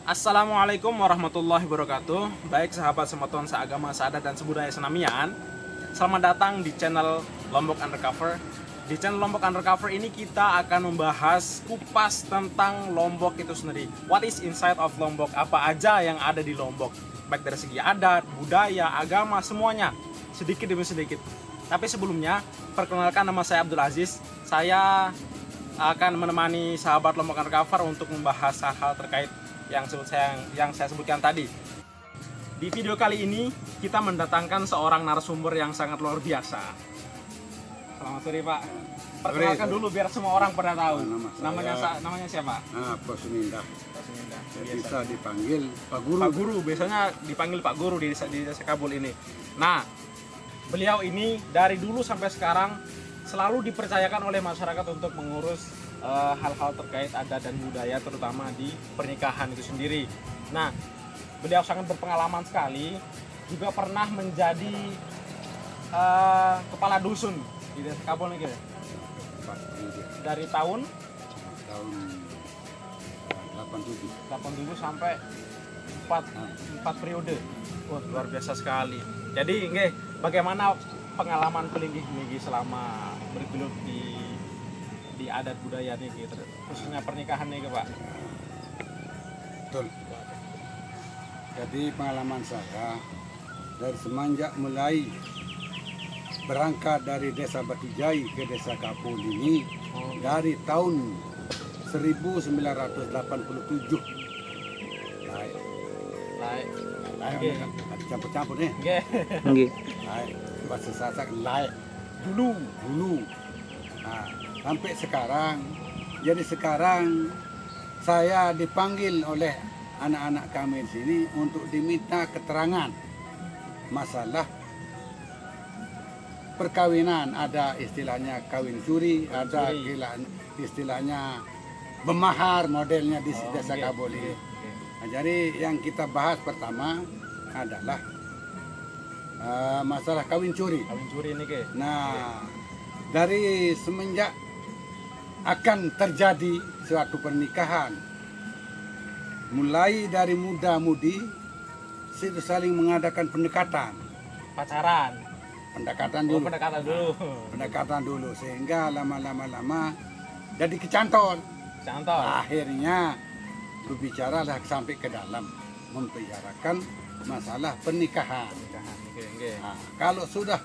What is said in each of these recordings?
Assalamualaikum warahmatullahi wabarakatuh. Baik sahabat semeton seagama, seadat dan sebudaya senamian, selamat datang di channel Lombok Undercover. Di channel Lombok Undercover ini kita akan membahas kupas tentang Lombok itu sendiri. What is inside of Lombok? Apa aja yang ada di Lombok? Baik dari segi adat, budaya, agama, semuanya sedikit demi sedikit. Tapi sebelumnya, perkenalkan, nama saya Abdul Aziz. Saya akan menemani sahabat Lombok Undercover untuk membahas hal-hal terkait yang saya sebutkan tadi. Di video kali ini kita mendatangkan seorang narasumber yang sangat luar biasa. Selamat sore Pak. Perkenalkan dulu biar semua orang pada tahu. Namanya siapa? Pak Suminda. Bisa dipanggil Pak Guru. Pak Guru, biasanya dipanggil Pak Guru di desa Kabul ini. Nah, beliau ini dari dulu sampai sekarang selalu dipercayakan oleh masyarakat untuk mengurus hal-hal terkait adat dan budaya, terutama di pernikahan itu sendiri. Nah, beliau sangat berpengalaman sekali, juga pernah menjadi kepala dusun di desa Kabul nih, dari tahun 87 sampai 4 periode. Wah, luar biasa sekali. Jadi, bagaimana pengalaman pelinggi nih selama bergelut di adat budaya nih, khususnya pernikahan nih Pak? Betul. Jadi pengalaman saya dari semenjak mulai berangkat dari desa Batujai ke desa Kabul ini dari tahun 1987. Laik. Campur-campur nih. Nggih. Bahasa Sasak laik dulu. Nah, sampai sekarang. Jadi sekarang saya dipanggil oleh anak-anak kami di sini untuk diminta keterangan masalah perkawinan. Ada istilahnya kawin curi, ada istilahnya bemahar modelnya di desa Kabul ini. Nah, jadi yang kita bahas pertama adalah masalah kawin curi. Kawin curi ini Nah, dari semenjak akan terjadi suatu pernikahan, mulai dari muda-mudi itu saling mengadakan pendekatan. Pacaran. Pendekatan dulu sehingga lama-lama jadi kecantol. Akhirnya berbicaralah sampai ke dalam membicarakan masalah pernikahan. Nah, kalau sudah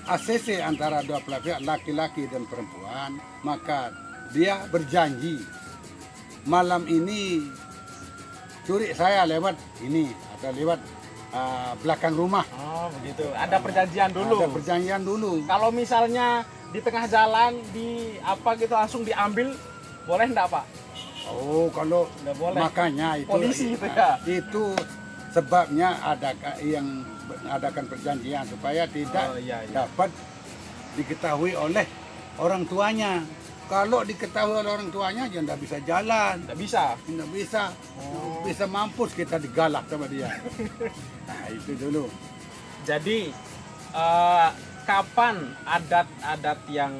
ACC antara dua belah pihak, laki-laki dan perempuan, maka dia berjanji malam ini curi saya lewat ini atau lewat belakang rumah. Oh begitu. Ada perjanjian dulu. Ada perjanjian dulu. Kalau misalnya di tengah jalan gitu langsung diambil, boleh enggak Pak? Oh, kalau nggak boleh. Makanya itu polisi itu ya. Itu sebabnya ada yang adakan perjanjian supaya tidak dapat diketahui oleh orang tuanya. Kalau diketahui oleh orang tuanya, dia tidak bisa jalan. Tidak bisa. Bisa mampus kita digalak sama dia. Nah, itu dulu. Jadi, kapan adat yang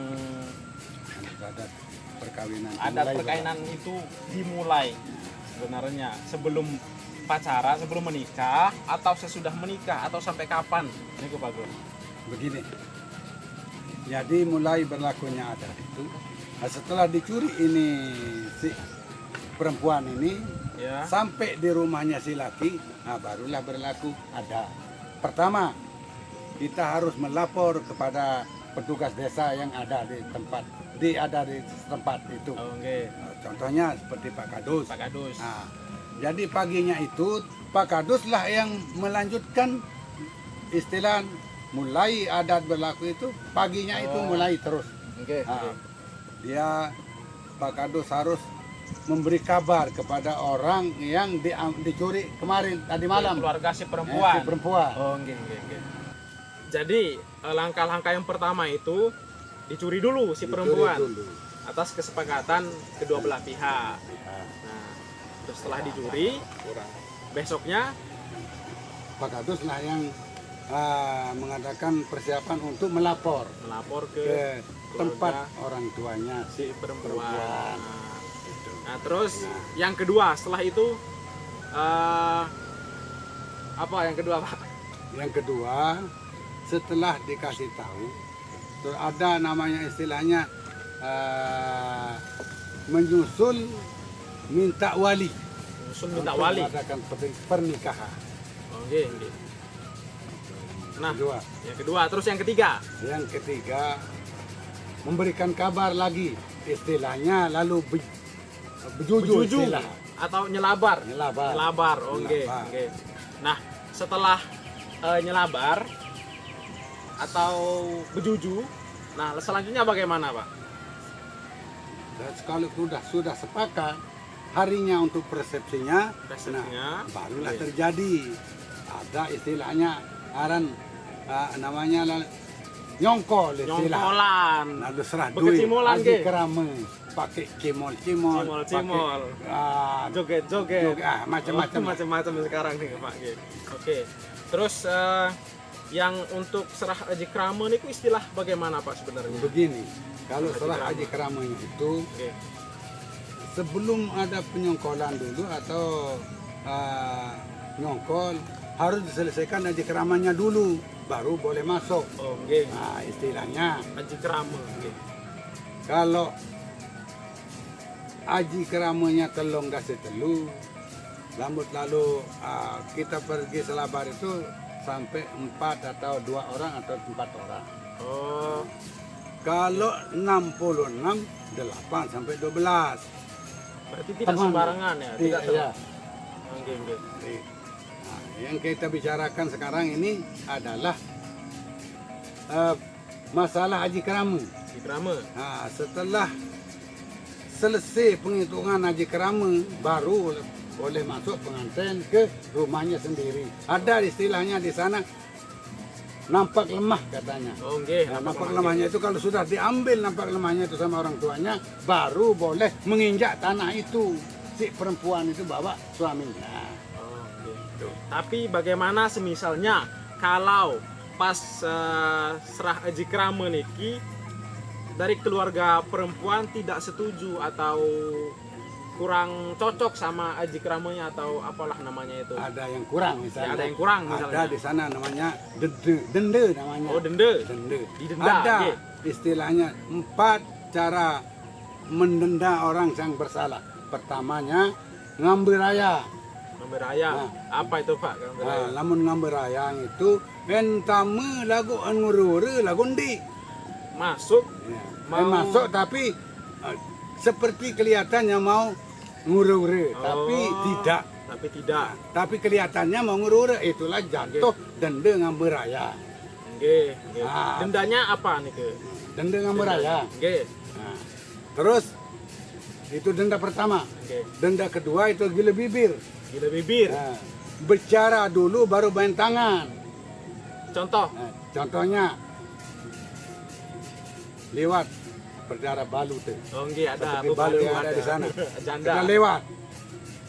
perkawinan itu dimulai sebenarnya? Sebelum pacaran, sebelum menikah, atau sesudah menikah, atau sampai kapan? Ini Pak Gur. Begini. Jadi mulai berlakunya adat itu. Nah, setelah dicuri ini si perempuan ini sampai di rumahnya si laki, nah barulah berlaku adat. Pertama, kita harus melapor kepada petugas desa yang ada di tempat itu. Contohnya seperti Pak Kadus. Nah, jadi paginya itu Pak Kadus lah yang melanjutkan istilah mulai adat berlaku itu paginya itu mulai terus. Dia Pak Kadus harus memberi kabar kepada orang yang dicuri kemarin tadi malam. Keluarga si perempuan. Perempuan. Jadi langkah-langkah yang pertama itu dicuri dulu si perempuan atas kesepakatan kedua belah pihak. Nah, terus setelah dicuri, besoknya Pak Kadus lah yang mengadakan persiapan untuk melapor ke tempat orang tuanya si perempuan. Nah, terus yang kedua setelah itu Apa yang kedua, Pak? Yang kedua, setelah dikasih tahu, terus ada namanya istilahnya menyusul minta wali. Menyusul minta Untuk wali. mengadakan pernikahan. Oke, oke. Nah, Kedua. yang kedua, terus yang ketiga. Yang ketiga, memberikan kabar lagi, istilahnya lalu bejuju istilah. Atau nyelabar. Nyelabar. Nyelabar. Oke, Nyelabar. oke. Nah, setelah nyelabar atau bejuju, nah selanjutnya bagaimana, Pak? Dan kalau sudah sepakat harinya untuk persepsinya, Persepsinya, nah, barulah oke. terjadi. Ada istilahnya namanya nyongkol istilah. Nyongkolan. Lalu serah Bekecimulan, duit, ge. kerama, pakai cimol-cimol, Cimol-cimol. pakai, Joget-joget. macam-macam. Macam-macam sekarang nih, Pak. Oke. Terus yang untuk serah aji krama niku istilah bagaimana, Pak, sebenarnya? Begini, kalau Haji setelah Krama. haji keramanya itu, Oke. sebelum ada penyongkolan dulu atau nyongkol, harus diselesaikan haji keramanya dulu, baru boleh masuk. Oke. Nah, istilahnya, Aji krama. Oke. kalau haji keramanya telung kasih telu, lalu kita pergi selabar itu sampai 4 atau 2 orang atau 4 orang. Oh, Kalau 66, 8 sampai 12. berarti tidak Teman. sembarangan ya? Tidak, Tidak ya. Oke, oke. Nah, yang kita bicarakan sekarang ini adalah masalah haji kerama. Aji krama. Nah, setelah selesai penghitungan haji kerama, baru boleh masuk pengantin ke rumahnya sendiri. Ada istilahnya di sana nampak lemah katanya. Oke. Nah, nampak lemahnya itu kalau sudah diambil nampak lemahnya itu sama orang tuanya, baru boleh menginjak tanah itu. Si perempuan itu bawa suaminya. Oke. Tapi bagaimana semisalnya kalau pas serah aji krama niki dari keluarga perempuan tidak setuju atau kurang cocok sama aji kramanya atau apalah namanya itu? Ada yang kurang misalnya. Ya, ada yang kurang misalnya. Ada di sana namanya dende namanya. Oh, dende. Dende. Didenda, Ada oke. istilahnya 4 cara mendenda orang yang bersalah. Pertamanya ngambil raya. Ngambil raya. Nah. Apa itu, Pak? Ngambil raya. Lamun ngambil raya itu entame lagu ngurure lagu ndi. Masuk. Ya. Mau- Masuk tapi seperti kelihatannya mau ngurure tapi tidak. Tapi tidak. Tapi kelihatannya mau ngurure, itulah jatuh denda ngambil raya. Oke, oke. Ah. Dendanya apa nih ke? Denda ngambil raya. Oke. Nah, terus itu denda pertama. Oke. Denda kedua itu gila bibir. Gila bibir. Nah, bicara dulu baru main tangan. Contoh. Nah, contohnya lewat berdarah balu tuh. Oh, oke, ada Seperti balu yang ada di sana. Janda. Kita lewat.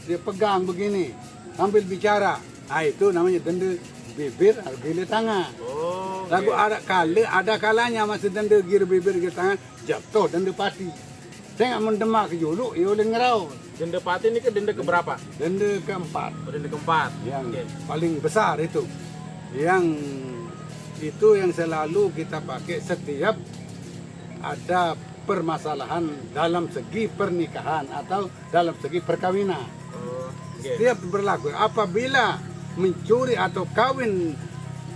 Dia pegang begini, sambil bicara. Ah, itu namanya denda bibir atau gila tangan. Oh. oke. Lagu ada kalanya masih denda gila bibir gila tangan jatuh denda pati. Saya nggak mendemak ke julu, ya oleh ngerau. Denda pati ini ke denda keberapa? Denda keempat. Oh, denda keempat. Yang Oke. paling besar itu, yang itu yang selalu kita pakai setiap ada permasalahan dalam segi pernikahan atau dalam segi perkawinan. Oh, oke. Setiap berlaku apabila mencuri atau kawin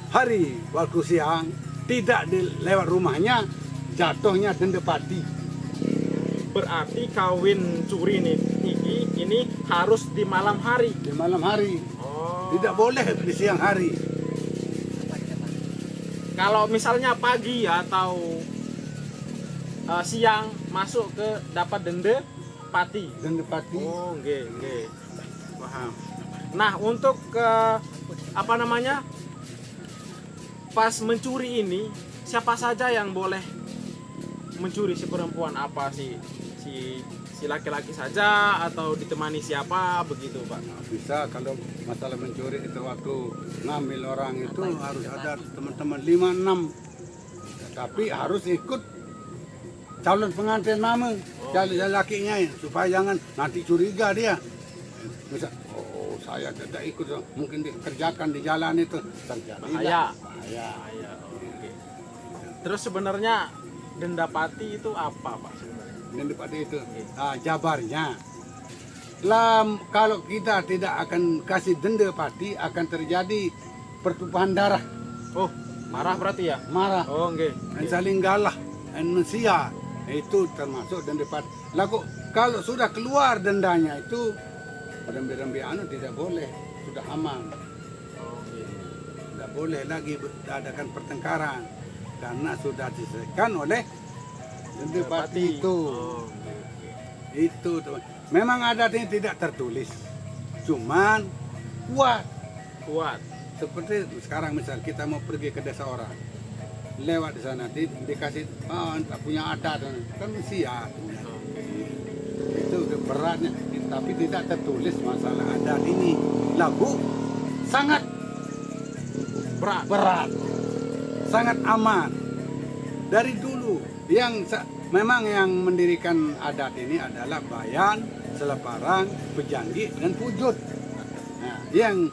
hari waktu siang tidak lewat rumahnya, jatuhnya denda pati. Berarti kawin curi ini harus di malam hari. Di malam hari, Oh. tidak boleh di siang hari. Kalau misalnya pagi atau siang masuk ke dapat denda pati. Denda pati. Oh, oke, oke. Paham. Nah, untuk apa namanya? Pas mencuri ini, siapa saja yang boleh mencuri? Si perempuan apa si laki-laki saja atau ditemani siapa begitu, Pak? Bisa kalau masalah mencuri itu waktu ngambil orang itu harus ada teman-teman 5-6, tapi harus ikut calon pengantin mama, calon lakinya supaya jangan nanti curiga dia. Misal, oh saya tidak ikut, mungkin dikerjakan di jalan itu terjadi Bahaya. bahaya. Bahaya. Oke. Terus sebenarnya denda pati itu apa Pak sebenarnya? Dan seperti itu jabarnya. Kalau kita tidak akan kasih denda pati, akan terjadi pertumpahan darah, Oh, marah berarti ya? marah, Oh, nggih. dan saling galah, dan mensia. Itu termasuk denda pati. Lalu kalau sudah keluar dendanya itu, rembe-rembe anu tidak boleh, sudah aman. Oh, nggih. Tidak boleh lagi adakan pertengkaran karena sudah diselesaikan oleh denda pati itu. Oh, nggih. Itu teman. Memang adatnya tidak tertulis, cuman kuat. Kuat. Seperti sekarang misal kita mau pergi ke desa orang, lewat di sana dikasih tak punya adat kan siap. Itu beratnya, tapi tidak tertulis masalah adat ini. Lagu sangat berat, sangat aman. Dari dulu memang yang mendirikan adat ini adalah Bayan, Seleparang, Pejanggi, dan Pujut. Nah, yang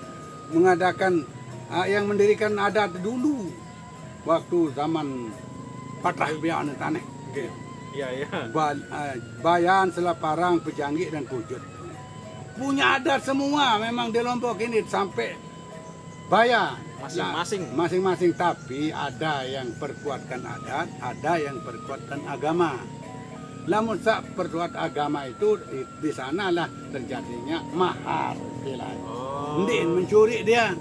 mendirikan adat dulu waktu zaman Patah Bian Taneh. Iya, iya. Bayan, Seleparang, Pejanggi, dan Pujut. Punya adat semua memang di Lombok ini sampai Bayan. Masing-masing, tapi ada yang perkuatkan adat, ada yang perkuatkan agama. Namun saat perkuat agama itu di sanalah terjadinya mahar istilahnya. Oh. Mencuri dia,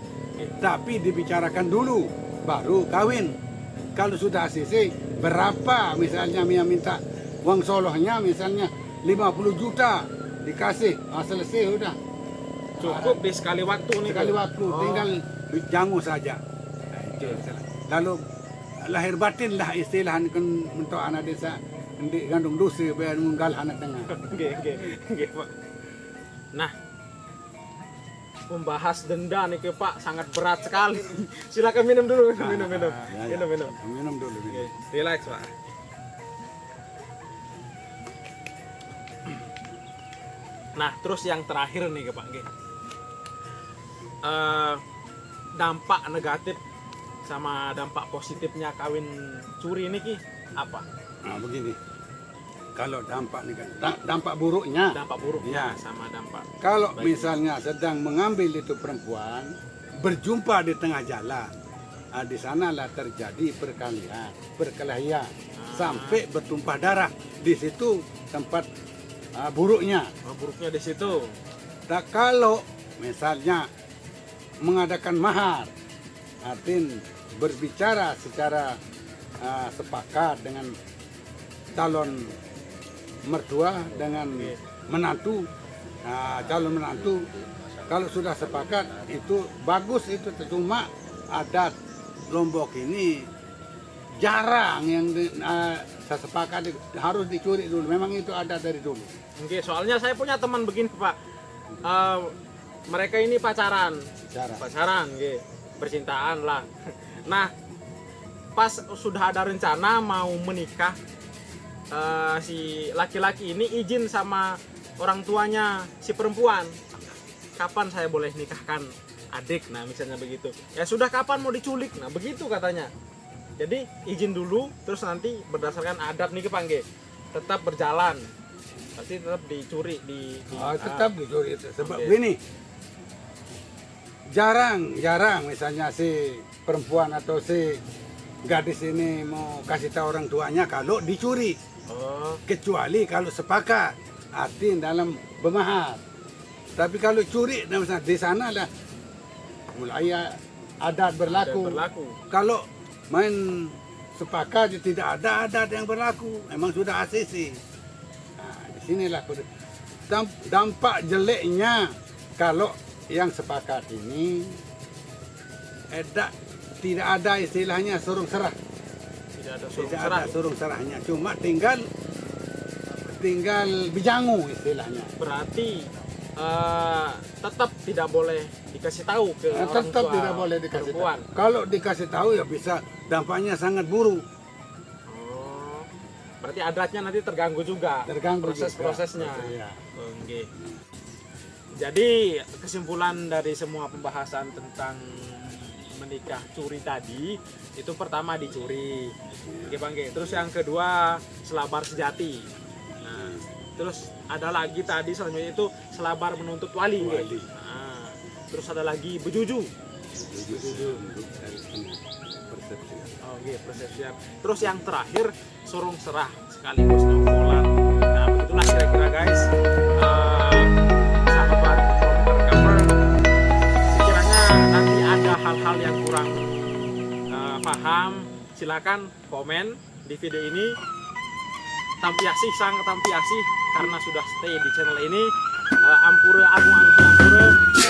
tapi dibicarakan dulu baru kawin. Kalau sudah ACC berapa misalnya yang minta uang solohnya misalnya 50 juta dikasih, selesai udah. Cukup di sekali waktu nih. Sekali waktu, tinggal jangu saja. Lalu lahir batin lah istilahnya kan untuk anak desa di gandung dosa biar menggal anak tengah. Nggih, Pak. Nah, membahas denda nih ke Pak sangat berat sekali. Silakan minum dulu, minum. Minum dulu. Oke, relax Pak. Nah, terus yang terakhir nih ke Pak, nggih. Dampak negatif sama dampak positifnya kawin curi ini ki apa? Nah, begini. Kalau dampak buruknya, ya, sama dampak. Kalau misalnya sedang mengambil itu perempuan berjumpa di tengah jalan, di sanalah terjadi perkelahian sampai bertumpah darah. Di situ tempat buruknya. Buruknya di situ. Nah, kalau misalnya mengadakan mahar, artinya berbicara secara sepakat dengan calon mertua dengan menantu, calon menantu, kalau sudah sepakat itu bagus itu. Cuma adat Lombok ini jarang yang sepakat harus dicuri dulu. Memang itu adat dari dulu. Oke, soalnya saya punya teman begini Pak. Mereka ini pacaran, gitu, percintaan lah. Nah, pas sudah ada rencana mau menikah, si laki-laki ini izin sama orang tuanya si perempuan, kapan saya boleh nikahkan adik, nah misalnya begitu. Ya sudah, kapan mau diculik, nah begitu katanya. Jadi izin dulu, terus nanti berdasarkan adat nih Pak, tetap berjalan, pasti tetap dicuri tetap dicuri itu. Sebab gini, jarang misalnya si perempuan atau si gadis ini mau kasih tahu orang tuanya kalau dicuri. Kecuali kalau sepakat, artinya dalam bermahar. Tapi kalau curi, di sana lah mulai adat berlaku. Kalau main sepakat tidak ada adat yang berlaku, memang sudah ACC. Nah, di sinilah dampak jeleknya kalau yang sepakat ini tidak ada istilahnya surung serah. Tidak ada surung serahnya, cuma tinggal bijangu istilahnya. Berarti tetap tidak boleh dikasih tahu ke orang tetap tua tidak boleh dikasih perempuan. tahu. Kalau dikasih tahu ya bisa dampaknya sangat buruk. Berarti adatnya nanti terganggu juga. Proses-prosesnya. Ya. Oke. Jadi kesimpulan dari semua pembahasan tentang menikah curi tadi, itu pertama dicuri, oke Bang Ge. Terus yang kedua selabar sejati. Nah, terus ada lagi tadi selanjutnya itu selabar menuntut wali. Nah, terus ada lagi bejuju. Oke, persepsian. Terus yang terakhir surung serah sekaligus nongkolan. Nah, begitulah kira-kira guys. Sahabat Undercover, sekiranya nanti ada hal-hal yang kurang paham, silakan komen di video ini. Tampiasih, sangat tampiasih karena sudah stay di channel ini. Ampura Agung Agung Ampura.